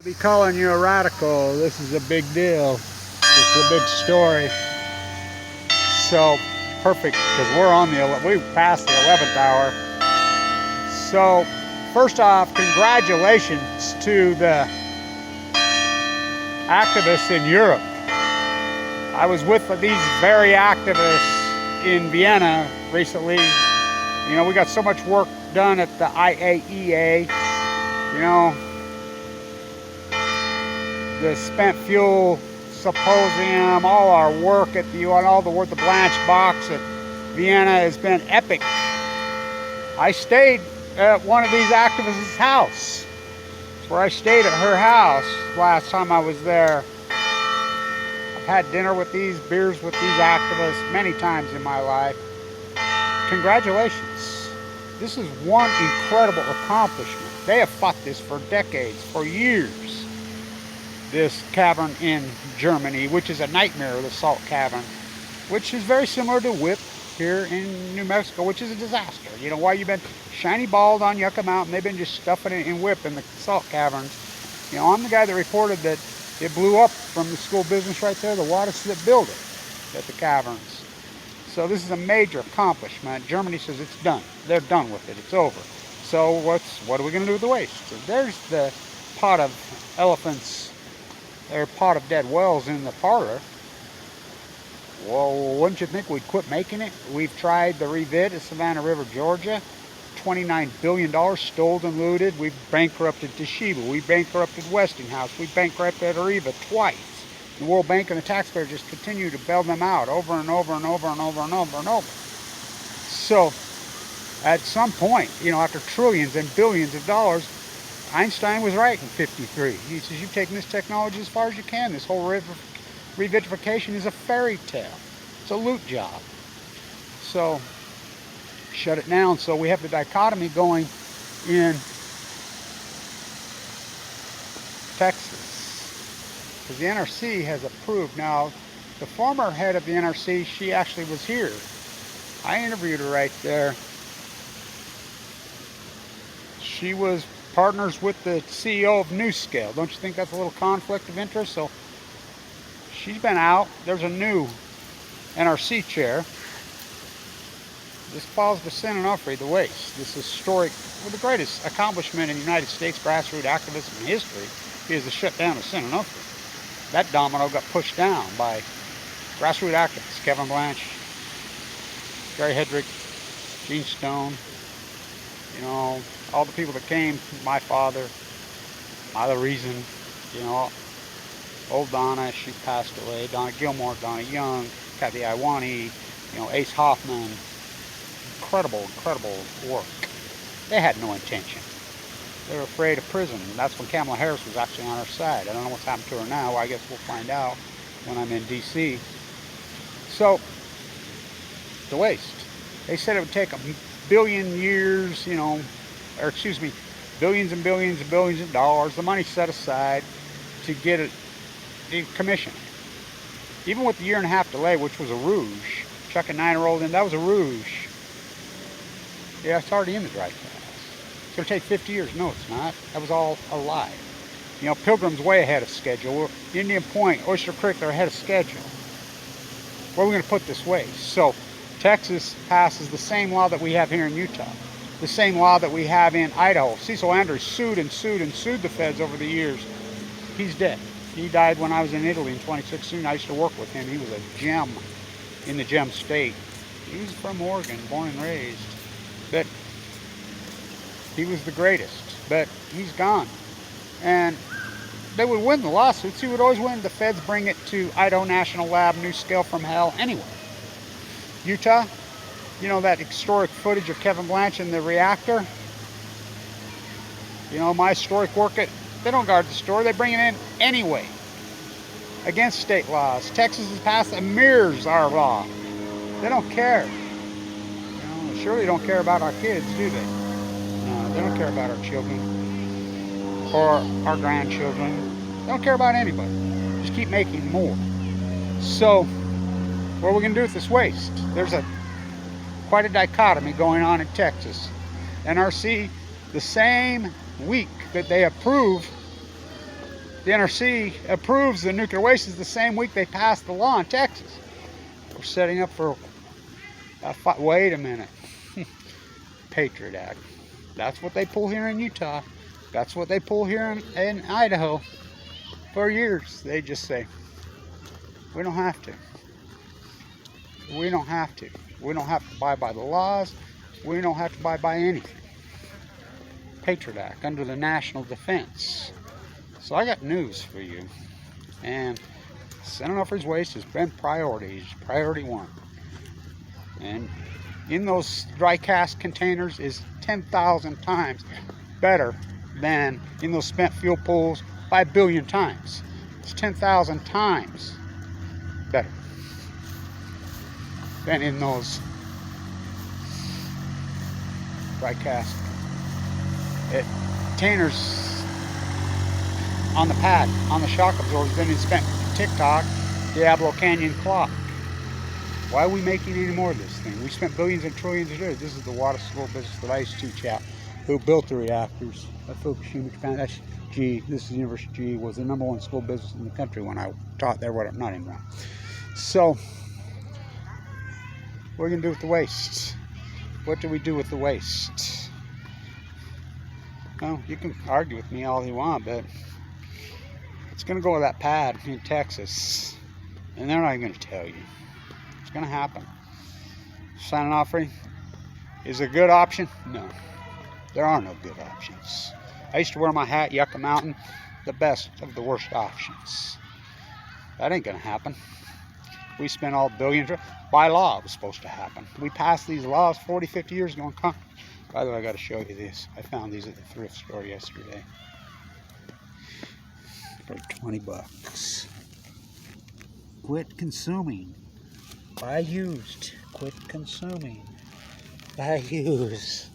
Be calling you a radical. This is a big deal. This is a big story. So perfect, because we passed the 11th hour. So first off, congratulations to the activists in Europe. I was with these very activists in Vienna recently. You know, we got so much work done at the IAEA. You know, the spent fuel symposium, all our work at the UN, all the work, the Blanche box at Vienna has been epic. I stayed at one of these activists' house. That's where I stayed, at her house last time I was there. I've had dinner with beers with these activists many times in my life. Congratulations. This is one incredible accomplishment. They have fought this for decades, for years. This cavern in Germany, which is a nightmare, the salt cavern, which is very similar to WIP here in New Mexico, which is a disaster. You know, while you've been shiny balled on Yucca Mountain, they've been just stuffing it in WIP in the salt caverns. You know, I'm the guy that reported that it blew up from the school business right there, the waters that build it at the caverns. So this is a major accomplishment. Germany says it's done. They're done with it. It's over. So what are we going to do with the waste? So there's the pot of elephants, or pot of dead whales in the parlor. Well, wouldn't you think we'd quit making it? We've tried the revid at Savannah River, Georgia. $29 billion stole and looted. We've bankrupted Toshiba. We bankrupted Westinghouse. We bankrupted Arriva twice. The World Bank and the taxpayer just continue to bail them out over and over and over and over and over and over. So, at some point, you know, after trillions and billions of dollars, Einstein was right in '53. He says, you've taken this technology as far as you can. This whole revitrification is a fairy tale. It's a loot job. So, shut it down. So we have the dichotomy going in Texas, because the NRC has approved. Now, the former head of the NRC, she actually was here. I interviewed her right there. She was partners with the CEO of NewScale. Don't you think that's a little conflict of interest? So she's been out. There's a new NRC chair. This falls to San Onofre, the waste. This historic, well, the greatest accomplishment in United States grassroots activism history is the shutdown of San Onofre. That domino got pushed down by grassroots activists, Kevin Blanche, Gary Hedrick, Gene Stone, you know, all the people that came, my father, the reason, you know, old Donna, she passed away, Donna Gilmore, Donna Young, Kathy Iwani, you know, Ace Hoffman. Incredible, incredible work. They had no intention. They were afraid of prison. And that's when Kamala Harris was actually on our side. I don't know what's happened to her now. I guess we'll find out when I'm in D.C. So, the waste. They said it would take a billion years, you know, or excuse me, billions and billions and billions of dollars, the money set aside to get it commissioned. Even with the year-and-a-half delay, which was a ruse, Chuck and Nina rolled in, that was a ruse. Yeah, it's already in the dry class. It's going to take 50 years. No, it's not. That was all a lie. You know, Pilgrim's way ahead of schedule. Indian Point, Oyster Creek, they're ahead of schedule. Where are we going to put this waste? So, Texas passes the same law that we have here in Utah. The same law that we have in Idaho. Cecil Andrews sued and sued and sued the feds over the years. He's dead. He died when I was in Italy in 2016. I used to work with him. He was a gem in the gem state. He was from Oregon, born and raised. But he was the greatest. But he's gone. And they would win the lawsuits. He would always win. The feds bring it to Idaho National Lab, NewScale from hell, anyway. Utah, you know that historic footage of Kevin Blanche in the reactor? You know, my historic work, they don't guard the store, they bring it in anyway, against state laws. Texas has passed and mirrors our law. They don't care. You know, surely don't care about our kids, do they? No, they don't care about our children or our grandchildren. They don't care about anybody. Just keep making more. So, what are we going to do with this waste? There's quite a dichotomy going on in Texas. NRC, the same week that they approve The NRC approves the nuclear wastes the same week they passed the law in Texas. We're setting up for a fight. Wait a minute. Patriot Act. That's what they pull here in Utah. That's what they pull here in Idaho. For years, they just say, we don't have to. We don't have to. We don't have to abide by the laws. We don't have to abide by anything. Patriot Act under the national defense. So I got news for you. And sending off his waste has been priority 1. And in those dry cask containers is 10,000 times better than in those spent fuel pools by 1 billion times. It's 10,000 times better than in those dry cask containers on the pad, on the shock absorbers, then it's spent TikTok, Diablo Canyon clock. Why are we making any more of this thing? We spent billions and trillions of dollars. This is the water school business that I used to chap who built the reactors at FUKUSHIMA, Japan. That's G. This is University G. Was the #1 school business in the country when I taught there. What? Not anymore. So, what are we gonna do with the waste? What do we do with the waste? Well, you can argue with me all you want, but it's gonna go to that pad in Texas, and they're not even gonna tell you. It's going to happen. Signing offering is a good option? No. There are no good options. I used to wear my hat, Yucca Mountain, the best of the worst options. That ain't going to happen. We spent all billions. By law, it was supposed to happen. We passed these laws 40, 50 years ago. By the way, I got to show you this. I found these at the thrift store yesterday for 20 bucks. Quit consuming. Buy used. Quit consuming. Buy used.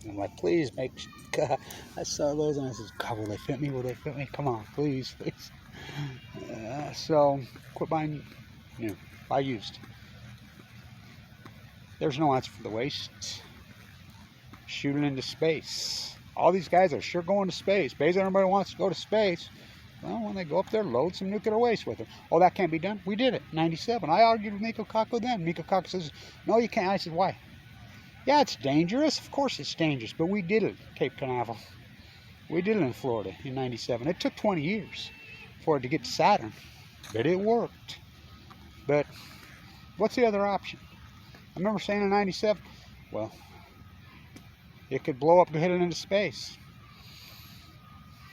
I'm like, please make. God, I saw those and I said, God, will they fit me? Will they fit me? Come on, please, please. So, quit buying new. Buy used. There's no answer for the waste. Shoot it into space. All these guys are sure going to space. Basically, everybody wants to go to space. Well, when they go up there, load some nuclear waste with it. Oh, that can't be done? We did it in 97. I argued with Miko Kako then. Miko Kako says, no, you can't. I said, why? Yeah, it's dangerous. Of course it's dangerous, but we did it at Cape Canaveral. We did it in Florida in 97. It took 20 years for it to get to Saturn, but it worked. But what's the other option? I remember saying in 97, well, it could blow up and hit it into space.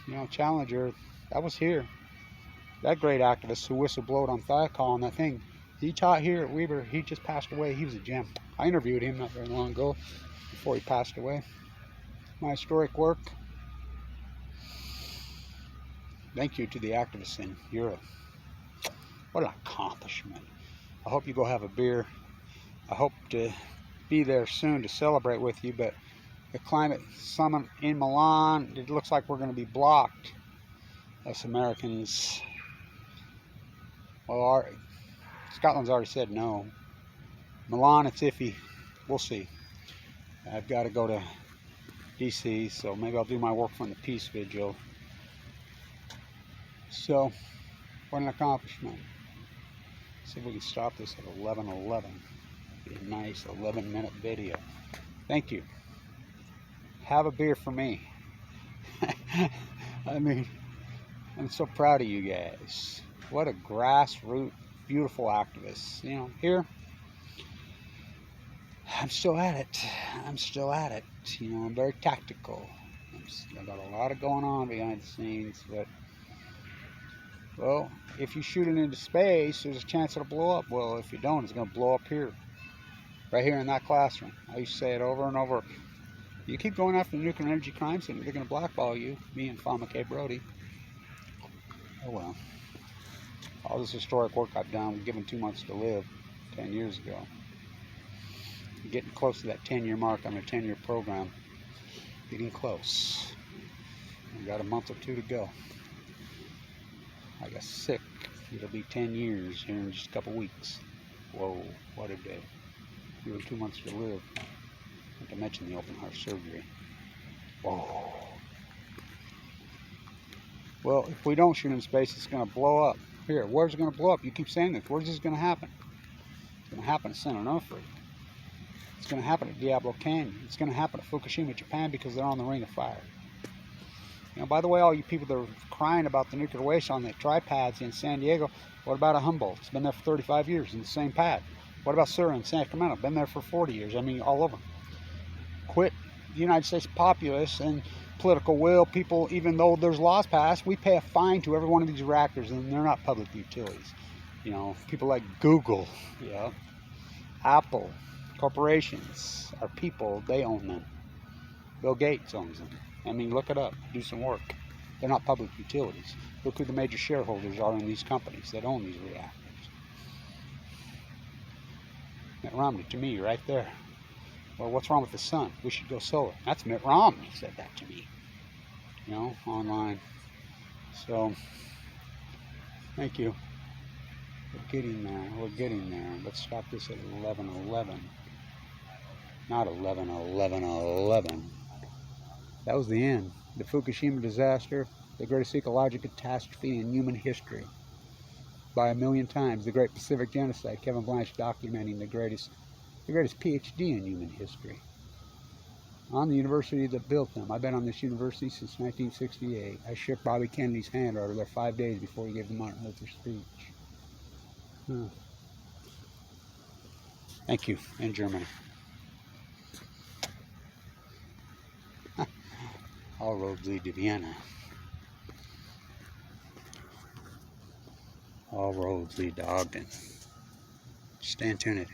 You know, Challenger, that was here. That great activist who whistleblowed on Thiokol on that thing, he taught here at Weber. He just passed away. He was a gem. I interviewed him not very long ago before he passed away. My historic work. Thank you to the activists in Europe. What an accomplishment. I hope you go have a beer. I hope to be there soon to celebrate with you, but the climate summit in Milan, it looks like we're going to be blocked. Us Americans, well, Scotland's already said no. Milan, it's iffy. We'll see. I've got to go to DC, so maybe I'll do my work from the peace vigil. So, what an accomplishment. See if we can stop this at 11:11. Be a nice 11-minute video. Thank you. Have a beer for me. I mean, I'm so proud of you guys. What a grassroots, beautiful activist. You know, here, I'm still at it. I'm still at it. You know, I'm very tactical. I've got a lot of going on behind the scenes, but, well, if you shoot it into space, there's a chance it'll blow up. Well, if you don't, it's going to blow up here. Right here in that classroom. I used to say it over and over. You keep going after the nuclear energy crimes, and they're going to blackball you, me and Fama K. Brody. Oh well. All this historic work I've done, given 2 months to live 10 years ago. I'm getting close to that 10-year mark on a 10-year program. Getting close. I've got a month or 2 to go. I got sick. It'll be 10 years here in just a couple weeks. Whoa, what a day. Given 2 months to live. Not to mention the open heart surgery. Whoa. Well, if we don't shoot in space, it's going to blow up. Here, where's it going to blow up? You keep saying this. Where's this going to happen? It's going to happen at San Onofre. It's going to happen at Diablo Canyon. It's going to happen at Fukushima, Japan, because they're on the Ring of Fire. You know, by the way, all you people that are crying about the nuclear waste on the tripads in San Diego, what about a Humboldt? It's been there for 35 years in the same pad. What about Sur in Sacramento? Been there for 40 years. I mean, all over. Quit the United States populace and political will. People, even though there's laws passed, we pay a fine to every one of these reactors, and they're not public utilities. You know, people like Google, yeah, Apple, corporations are people, they own them. Bill Gates owns them. I mean, look it up, do some work. They're not public utilities. Look who the major shareholders are in these companies that own these reactors. Mitt Romney, to me, right there. Well, what's wrong with the sun? We should go solar. That's Mitt Romney said that to me, you know, online. So, thank you. We're getting there. We're getting there. Let's stop this at 11:11. Not 11:11:11. That was the end. The Fukushima disaster, the greatest ecological catastrophe in human history. By a million times, the Great Pacific Genocide. Kevin Blanche documenting the greatest PhD in human history. On the university that built them. I've been on this university since 1968. I shook Bobby Kennedy's hand over there 5 days before he gave the Martin Luther speech. Thank you, in Germany. All roads lead to Vienna. All roads lead to Ogden. Stay tuned.